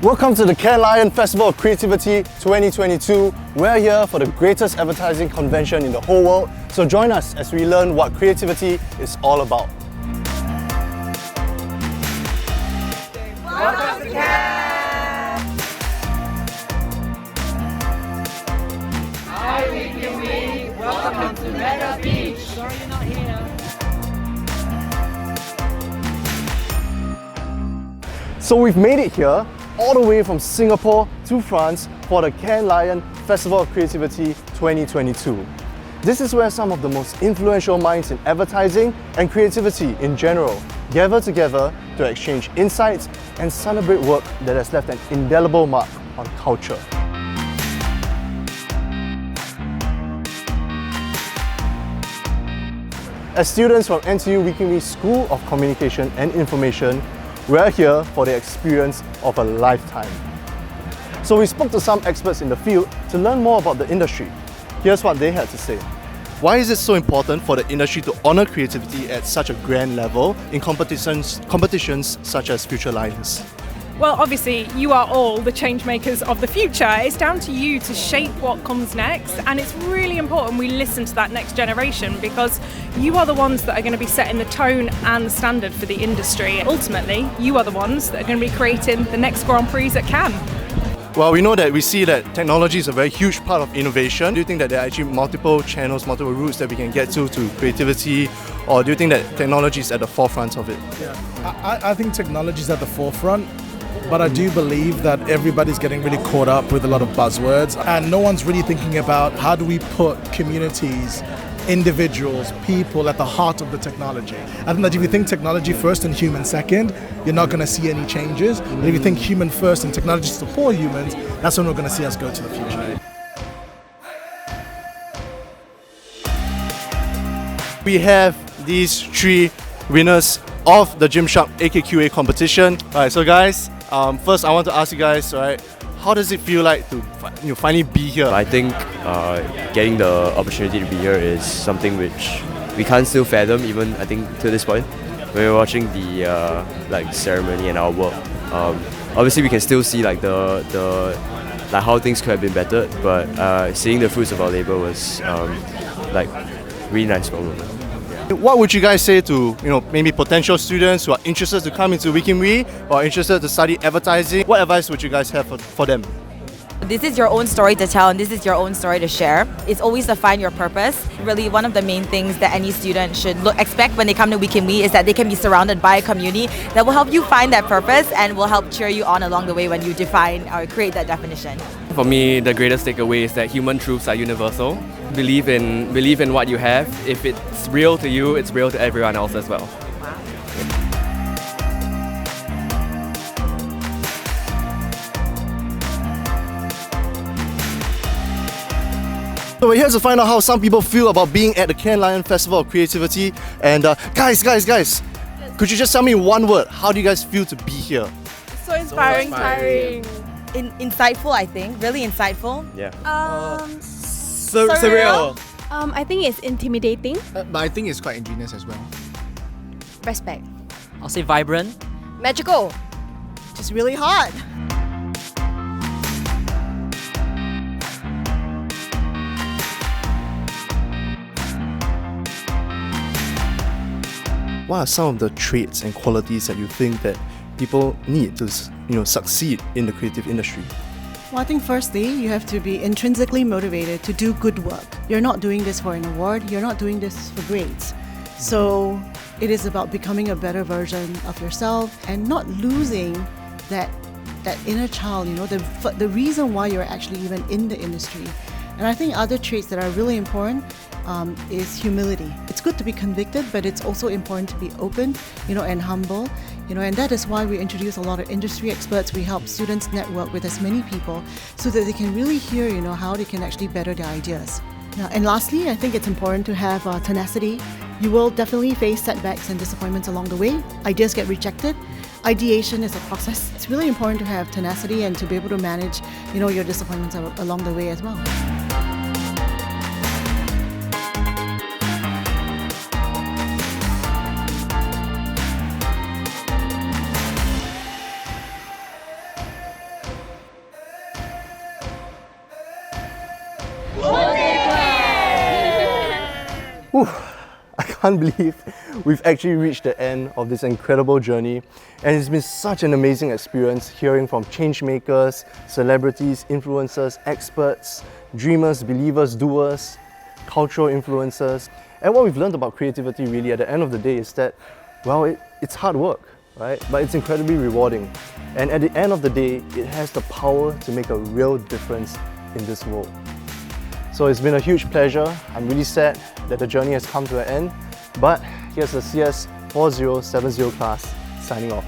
Welcome to the Cannes Lion Festival of Creativity 2022. We're here for the greatest advertising convention in the whole world, so join us as we learn what creativity is all about. Welcome to Cannes! Hi, WKW! Welcome to Meta Beach! Sorry you're not here. So we've made it here, all the way from Singapore to France for the Cannes Lion Festival of Creativity 2022. This is where some of the most influential minds in advertising and creativity in general gather together to exchange insights and celebrate work that has left an indelible mark on culture. As students from NTU WKW School of Communication and Information, we're here for the experience of a lifetime. So we spoke to some experts in the field to learn more about the industry. Here's what they had to say. Why is it so important for the industry to honor creativity at such a grand level in competitions such as Future Lions? Well, obviously, you are all the change makers of the future. It's down to you to shape what comes next, and it's really important we listen to that next generation because you are the ones that are going to be setting the tone and the standard for the industry. Ultimately, you are the ones that are going to be creating the next Grand Prix at Cannes. Well, we see that technology is a very huge part of innovation. Do you think that there are actually multiple channels, multiple routes that we can get to creativity, or do you think that technology is at the forefront of it? Yeah, I think technology is at the forefront. But I do believe that everybody's getting really caught up with a lot of buzzwords and no one's really thinking about how do we put communities, individuals, people at the heart of the technology. I think that if you think technology first and human second, you're not going to see any changes. But if you think human first and technology support humans, that's when we're going to see us go to the future. We have these three winners of the Gymshark AKQA competition. Alright, so guys, first I want to ask you guys, right, how does it feel like to finally be here? I think getting the opportunity to be here is something which we can't still fathom even I think to this point. When we're watching the ceremony and our work, obviously we can still see like the how things could have been bettered, but seeing the fruits of our labor was really nice moment. What would you guys say to maybe potential students who are interested to come into WKW or interested to study advertising? What advice would you guys have for them? This is your own story to tell and this is your own story to share. It's always to find your purpose. Really one of the main things that any student should expect when they come to WKW is that they can be surrounded by a community that will help you find that purpose and will help cheer you on along the way when you define or create that definition. For me, the greatest takeaway is that human truths are universal. Believe in what you have. If it's real to you, it's real to everyone else as well. So we're here to find out how some people feel about being at the Cannes Lion Festival of Creativity. And guys, could you just tell me in one word, how do you guys feel to be here? So inspiring. Insightful, I think. Really insightful. Yeah. Surreal. I think it's intimidating. But I think it's quite ingenious as well. Respect. I'll say vibrant. Magical. Just really hot. What are some of the traits and qualities that you think that people need to succeed in the creative industry? Well, I think firstly, you have to be intrinsically motivated to do good work. You're not doing this for an award, you're not doing this for grades. So it is about becoming a better version of yourself and not losing that inner child, the reason why you're actually even in the industry. And I think other traits that are really important is humility. It's good to be convicted, but it's also important to be open, and humble, and that is why we introduce a lot of industry experts. We help students network with as many people so that they can really hear, how they can actually better their ideas. And lastly, I think it's important to have tenacity. You will definitely face setbacks and disappointments along the way. Ideas get rejected. Ideation is a process. It's really important to have tenacity and to be able to manage, your disappointments along the way as well. I can't believe we've actually reached the end of this incredible journey, and it's been such an amazing experience hearing from change makers, celebrities, influencers, experts, dreamers, believers, doers, cultural influencers. And what we've learned about creativity really at the end of the day is that, well, it's hard work, right? But it's incredibly rewarding. And at the end of the day, it has the power to make a real difference in this world. So it's been a huge pleasure. I'm really sad that the journey has come to an end, but here's the CS 4070 class signing off.